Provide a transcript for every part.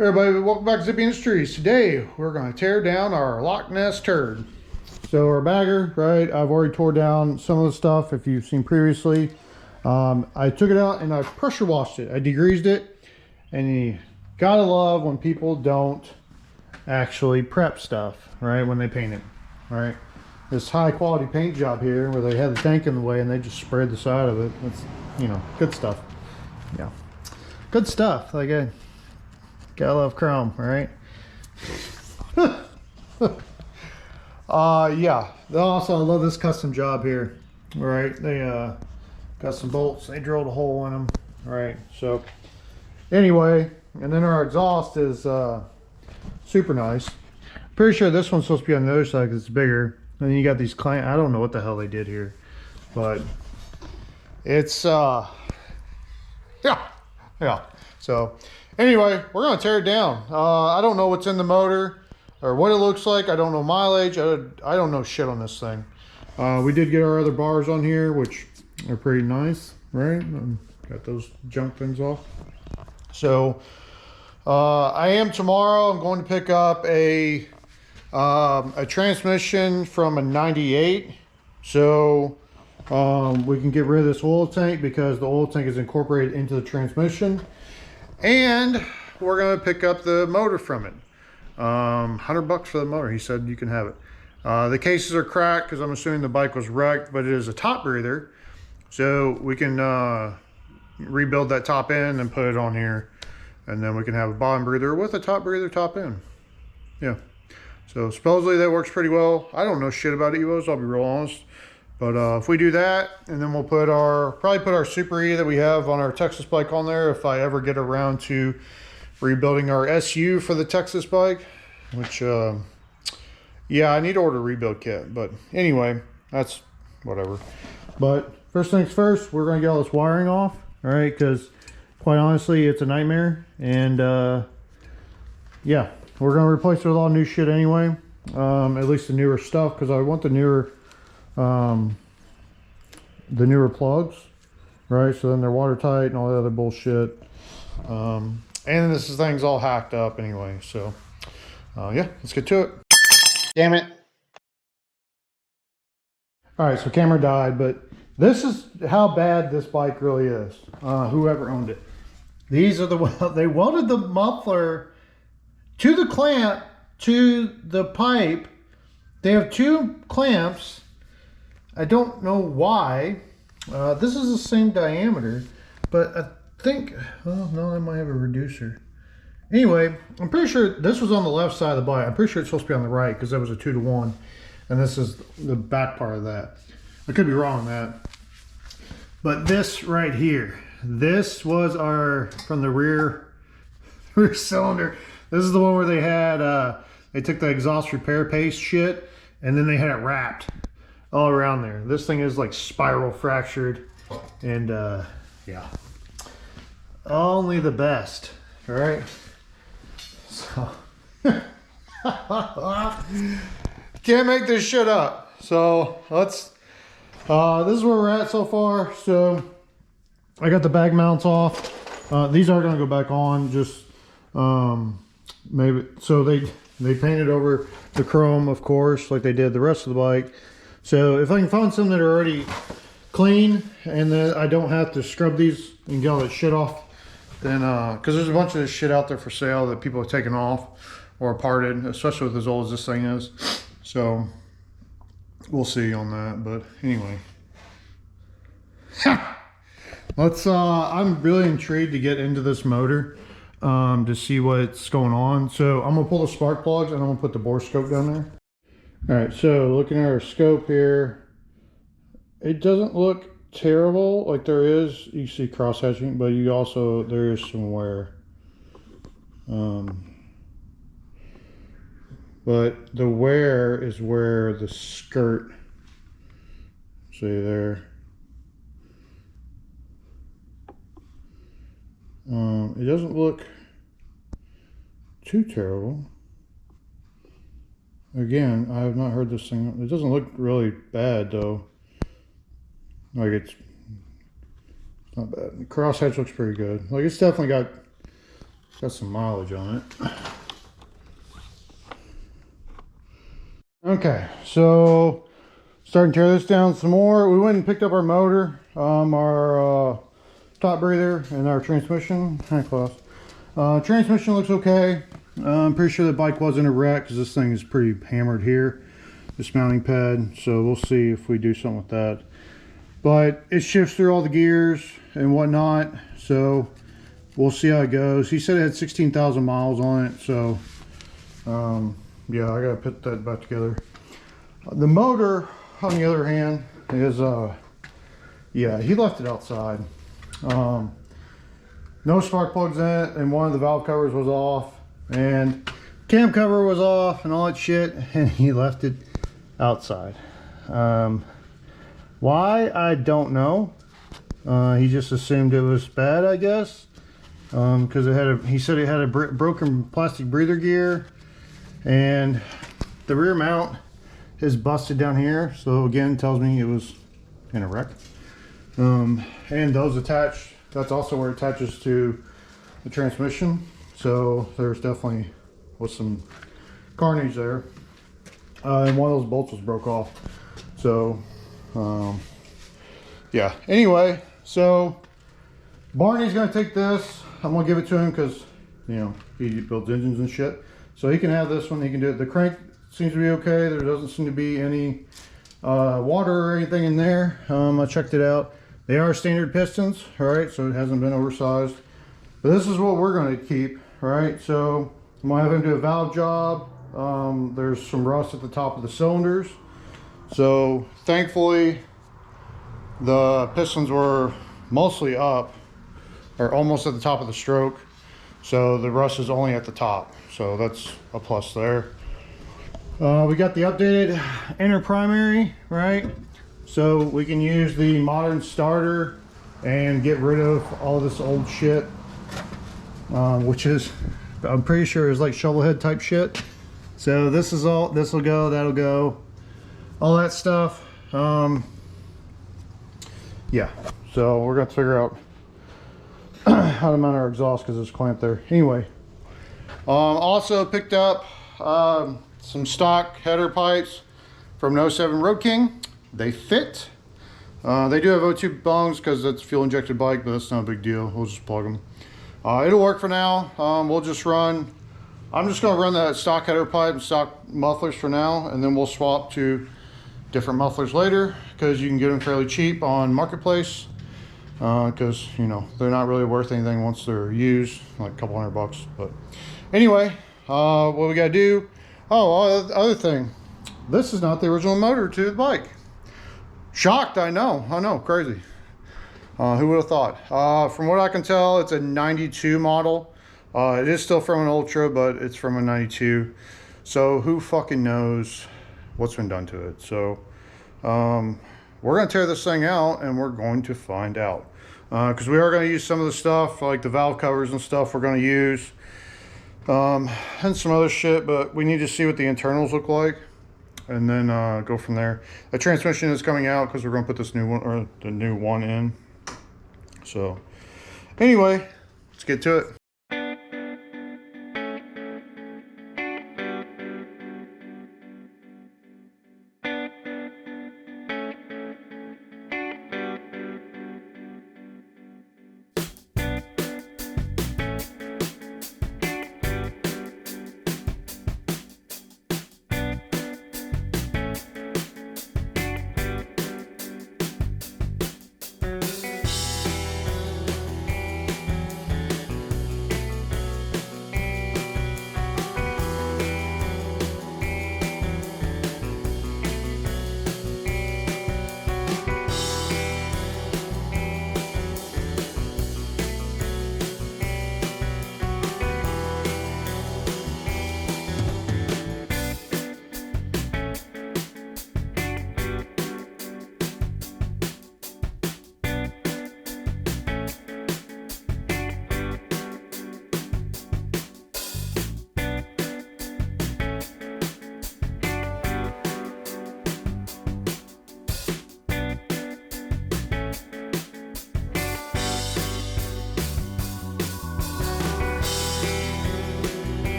Hey everybody, welcome back to Zippy Industries. Today we're going to tear down our Loch Ness turd. So our bagger, right, I've already tore down some of the stuff if you've seen previously. I took it out and I pressure washed it. I degreased it, and you gotta love when people don't actually prep stuff, right, when they paint it, right? This high quality paint job here where they had the tank in the way and they just sprayed the side of it. It's, you know, good stuff. Yeah, good stuff. Like gotta love chrome, right? Yeah. Also, I love this custom job here. Right, they got some bolts. They drilled a hole in them. Right. So anyway, and then our exhaust is super nice. Pretty sure this one's supposed to be on the other side because it's bigger. And then you got these clamps. I don't know what the hell they did here, but it's yeah. So anyway, we're gonna tear it down. I don't know what's in the motor or what it looks like. I don't know mileage. I don't know shit on this thing. We did get our other bars on here, which are pretty nice, right? Got those junk things off. So I am tomorrow. I'm going to pick up a transmission from a 98. So we can get rid of this oil tank because the oil tank is incorporated into the transmission. And we're going to pick up the motor from it. $100 for the motor. He said you can have it. The cases are cracked because I'm assuming the bike was wrecked, but it is a top breather. So we can rebuild that top end and put it on here. And then we can have a bottom breather with a top breather top end. Yeah. So supposedly that works pretty well. I don't know shit about EVOs, I'll be real honest. But if we do that, and then we'll put probably put our Super E that we have on our Texas bike on there if I ever get around to rebuilding our SU for the Texas bike, which, yeah, I need to order a rebuild kit. But anyway, that's whatever. But first things first, we're going to get all this wiring off, all right, because quite honestly, it's a nightmare. And yeah, we're going to replace it with all new shit anyway, at least the newer stuff, because I want the newer plugs, right? So then they're watertight and all the other bullshit. And this thing's all hacked up anyway. So yeah, let's get to it. Damn it. All right, so camera died, but this is how bad this bike really is. Whoever owned it. These are they welded the muffler to the clamp to the pipe. They have two clamps. I don't know why. This is the same diameter, but I think, oh no, I might have a reducer. Anyway, I'm pretty sure this was on the left side of the bike. I'm pretty sure it's supposed to be on the right because that was a 2-to-1, and this is the back part of that. I could be wrong on that. But this right here, this was from the rear cylinder. This is the one where they had, they took the exhaust repair paste shit, and then they had it wrapped all around there. This thing is like spiral fractured, and yeah, only the best. All right, so can't make this shit up. So let's this is where we're at so far. So I got the bag mounts off. These are going to go back on, just maybe. So they painted over the chrome, of course, like they did the rest of the bike. So if I can find some that are already clean and that I don't have to scrub these and get all that shit off, then because there's a bunch of this shit out there for sale that people have taken off or parted, especially with as old as this thing is. So we'll see on that. But anyway, let's I'm really intrigued to get into this motor to see what's going on. So I'm gonna pull the spark plugs and I'm gonna put the bore scope down there. All right, so looking at our scope here, it doesn't look terrible. Like there is, you see cross hatching, but there is some wear. But the wear is where the skirt, see there. It doesn't look too terrible. Again, I have not heard this thing. It doesn't look really bad though. Like it's, Not bad. The crosshatch looks pretty good. Like it's definitely got Got some mileage on it. Okay, so starting to tear this down some more. We went and picked up our motor, our top breather, and our transmission. Hi, Klaus. Transmission looks okay. I'm pretty sure the bike wasn't a wreck because this thing is pretty hammered here, this mounting pad. So we'll see if we do something with that. But it shifts through all the gears and whatnot, so we'll see how it goes. He said it had 16,000 miles on it, so yeah, I gotta put that back together. The motor, on the other hand, is yeah, he left it outside. No spark plugs in it, and one of the valve covers was off, and cam cover was off, and all that shit, and he left it outside. Why, I don't know. He just assumed it was bad, I guess, because it had he said it had a broken plastic breather gear, and the rear mount is busted down here, so again tells me it was in a wreck. And those attached, that's also where it attaches to the transmission, so there's definitely was some carnage there, and one of those bolts was broke off. So yeah, anyway, so Barney's gonna take this. I'm gonna give it to him because, you know, he builds engines and shit, so he can have this one. He can do it. The crank seems to be okay. There doesn't seem to be any water or anything in there. I checked it out. They are standard pistons, all right, so it hasn't been oversized. But this is what we're going to keep, all right? So I'm going to have him do a valve job. There's some rust at the top of the cylinders. So thankfully, the pistons were mostly up, or almost at the top of the stroke. So the rust is only at the top. So that's a plus there. We got the updated inner primary, right? So we can use the modern starter and get rid of all this old shit, which is, I'm pretty sure is like shovel head type shit. So this is all, this will go, that'll go, all that stuff. Yeah, so we're gonna figure out how to mount our exhaust because it's clamped there. Anyway, also picked up some stock header pipes from an 07 Road King. They fit. They do have O2 bungs because it's a fuel injected bike, but that's not a big deal. We'll just plug them. It'll work for now. We'll just run, I'm just going to run that stock header pipe and stock mufflers for now, and then we'll swap to different mufflers later because you can get them fairly cheap on Marketplace, because, you know, they're not really worth anything once they're used, like a couple $100. But anyway, what we got to do, other thing, this is not the original motor to the bike. Shocked, I know, crazy. Who would have thought? From what I can tell, it's a 92 model. It is still from an Ultra, but it's from a 92. So who fucking knows what's been done to it? So we're gonna tear this thing out and we're going to find out. Because we are gonna use some of the stuff, like the valve covers and stuff we're gonna use. And some other shit, but we need to see what the internals look like. And then go from there. The transmission is coming out because we're going to put this new one, or the new one, in. So anyway, let's get to it.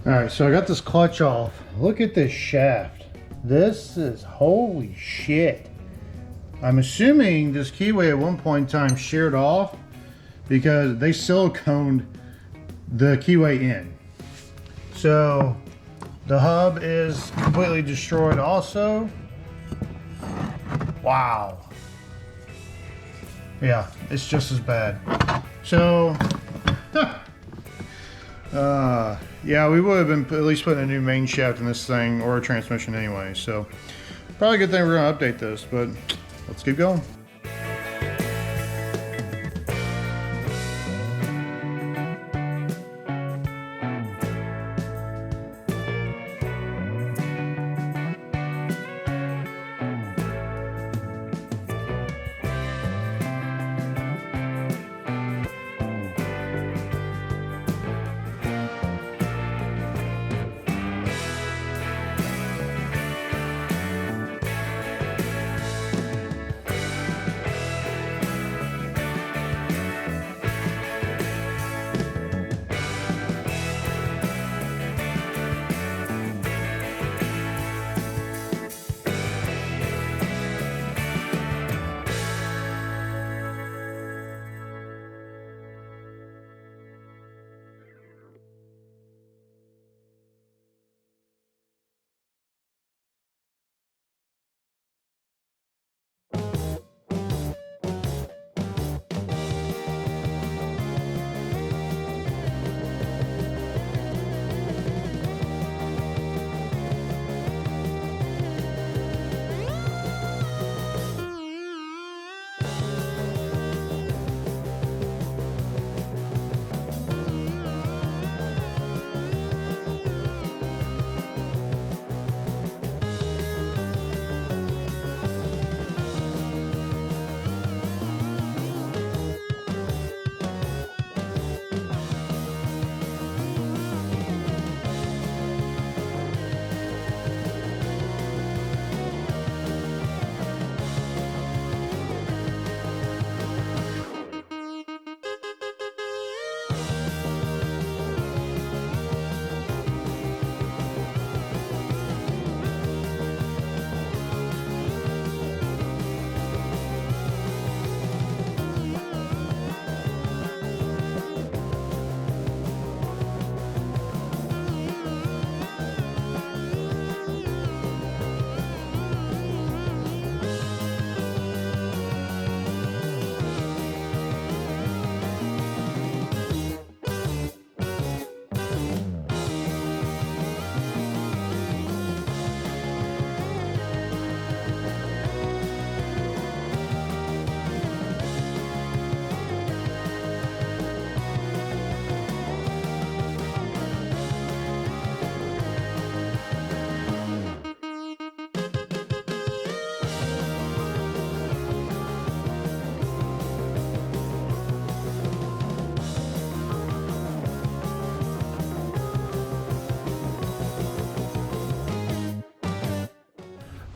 All right, so I got this clutch off. Look at this shaft. This is, holy shit. I'm assuming this keyway at one point in time sheared off because they siliconed the keyway in. So the hub is completely destroyed also. Wow. Yeah, it's just as bad. So, yeah, we would have been at least putting a new main shaft in this thing or a transmission anyway. So probably a good thing we're gonna update this, but let's keep going.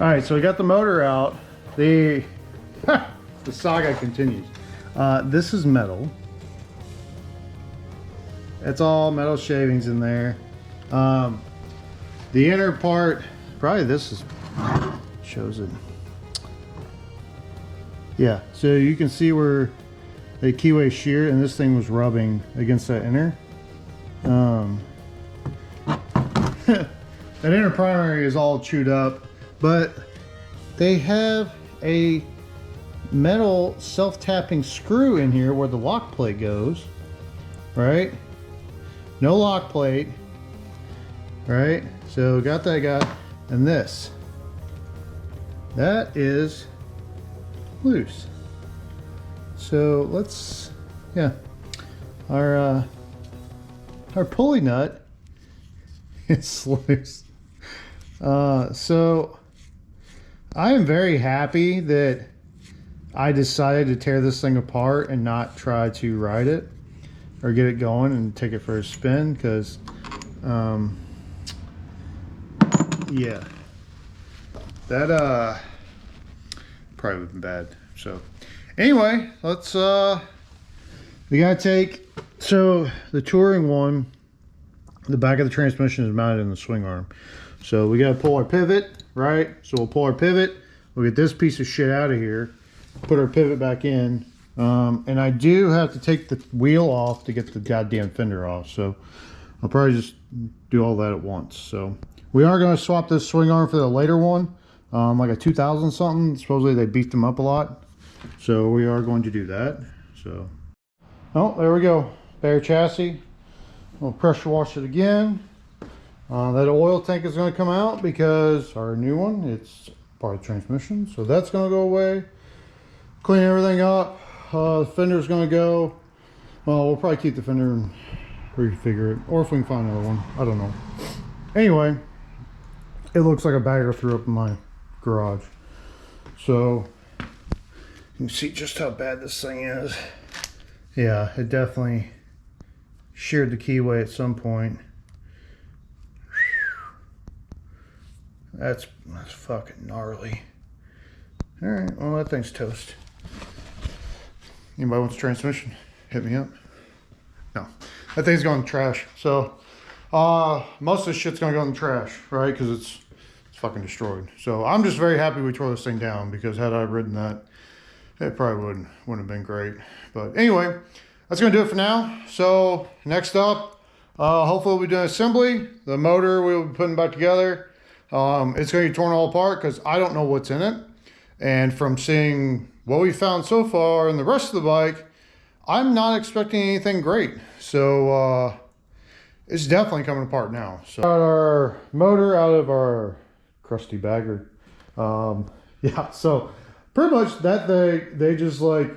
All right, so we got the motor out. The saga continues. This is metal. It's all metal shavings in there. The inner part, probably this is shows it. Yeah, so you can see where the keyway sheared and this thing was rubbing against that inner. That inner primary is all chewed up, but they have a metal self-tapping screw in here where the lock plate goes, right? No lock plate, right? So got that guy, and this, that is loose. So let's, yeah, our pulley nut is loose. So I am very happy that I decided to tear this thing apart and not try to ride it or get it going and take it for a spin, because yeah, that probably would have been bad. So anyway, let's we gotta take, so the touring one, the back of the transmission is mounted in the swing arm, so we gotta pull our pivot, right? So we'll pull our pivot, we'll get this piece of shit out of here, put our pivot back in, and I do have to take the wheel off to get the goddamn fender off, so I'll probably just do all that at once. So we are going to swap this swing arm for the later one, like a 2000 something. Supposedly they beat them up a lot, so we are going to do that. So, oh, there we go, bare chassis. We'll pressure wash it again. That oil tank is going to come out because our new one, it's part of the transmission, so that's going to go away. Clean everything up. The fender's going to go. Well, we'll probably keep the fender and refigure it, or if we can find another one, I don't know. Anyway, it looks like a bagger threw up in my garage, so you can see just how bad this thing is. Yeah, it definitely sheared the keyway at some point. That's fucking gnarly. All right, well, that thing's toast. Anybody wants a transmission? Hit me up. No, that thing's going in the trash. So most of this shit's gonna go in the trash, right? Because it's fucking destroyed. So I'm just very happy we tore this thing down, because had I ridden that, it probably wouldn't have been great. But anyway, that's gonna do it for now. So next up, hopefully we'll be doing assembly. The motor we'll be putting back together. It's gonna be torn all apart because I don't know what's in it. And from seeing what we found so far and the rest of the bike, I'm not expecting anything great. So it's definitely coming apart now. So got our motor out of our crusty bagger. Yeah, so pretty much that they just like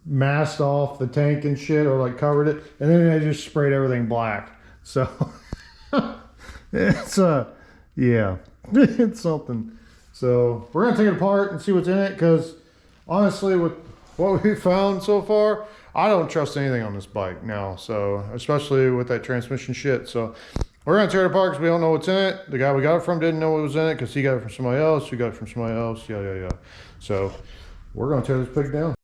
masked off the tank and shit, or like covered it, and then they just sprayed everything black. So it's yeah, it's something. So we're gonna take it apart and see what's in it, because honestly, with what we found so far, I don't trust anything on this bike now. So especially with that transmission shit. So we're gonna tear it apart because we don't know what's in it. The guy we got it from didn't know what was in it because he got it from somebody else, who got it from somebody else, yeah. So we're gonna tear this pig down.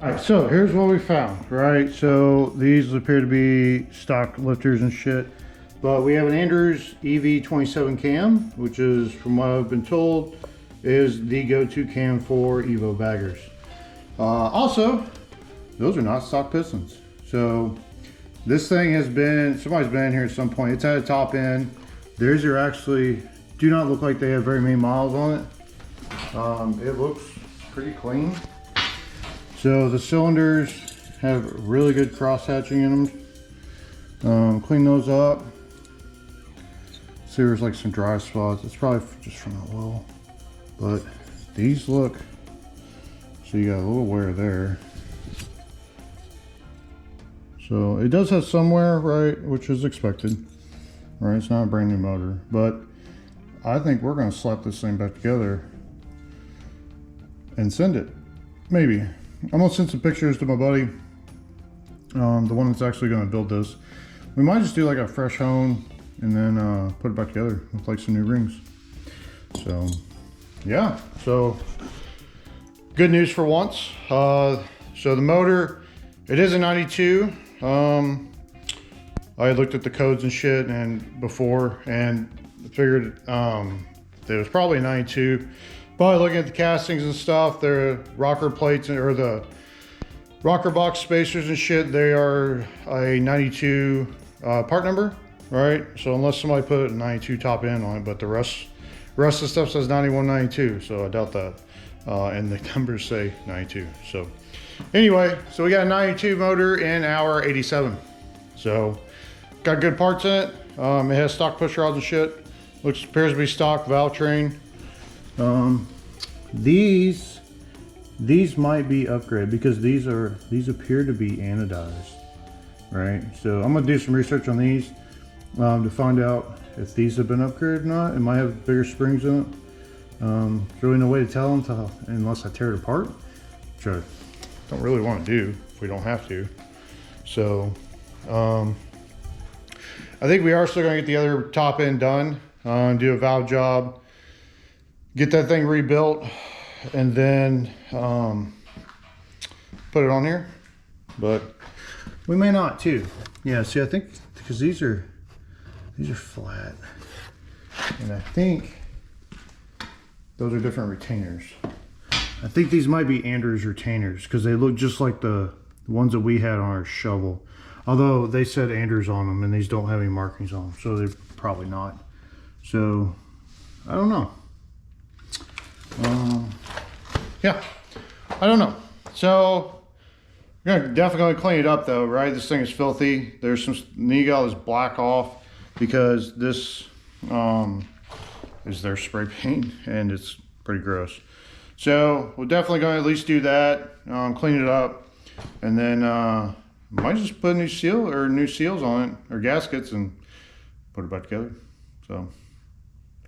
All right, so here's what we found, right? So these appear to be stock lifters and shit, but we have an Andrews EV27 cam, which is, from what I've been told, is the go-to cam for Evo baggers. Also, those are not stock pistons. So this thing has been, somebody's been in here at some point. It's had a top end. Theirs are actually, do not look like they have very many miles on it. It looks pretty clean. So the cylinders have really good cross hatching in them. Clean those up. See, there's like some dry spots. It's probably just from the oil, but these look, so you got a little wear there. So it does have some wear, right, which is expected, right? It's not a brand new motor, but I think we're gonna slap this thing back together and send it, maybe. I'm gonna send some pictures to my buddy, the one that's actually gonna build this. We might just do like a fresh hone and then put it back together with like some new rings. So yeah, so good news for once. So the motor, it is a 92. I looked at the codes and shit and before and figured it was probably a 92. But looking at the castings and stuff, the rocker plates or the rocker box spacers and shit, they are a 92 part number, right? So unless somebody put a 92 top end on it, but the rest of the stuff says 91, 92, so I doubt that. And the numbers say 92. So anyway, so we got a 92 motor in our 87. So got good parts in it. It has stock push rods and shit. Appears to be stock valve train. These might be upgraded because these appear to be anodized, right? So I'm gonna do some research on these to find out if these have been upgraded or not. It might have bigger springs in it. There's really no way to tell unless I tear it apart, which I don't really want to do if we don't have to. So I think we are still gonna get the other top end done, do a valve job, get that thing rebuilt, and then put it on here. But we may not too. Yeah, see, I think because these are flat, and I think those are different retainers. I think these might be Andrews retainers because they look just like the ones that we had on our shovel. Although they said Andrews on them and these don't have any markings on them, so they're probably not. So I don't know. Yeah, I don't know. So we're gonna definitely clean it up though, right? This thing is filthy. There's some, you got all this black off because this is their spray paint and it's pretty gross. So we're definitely gonna at least do that, clean it up, and then might just put a new seal or new seals on it or gaskets and put it back together. So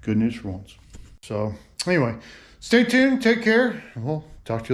good news for once. So anyway, stay tuned, take care, and we'll talk to you later.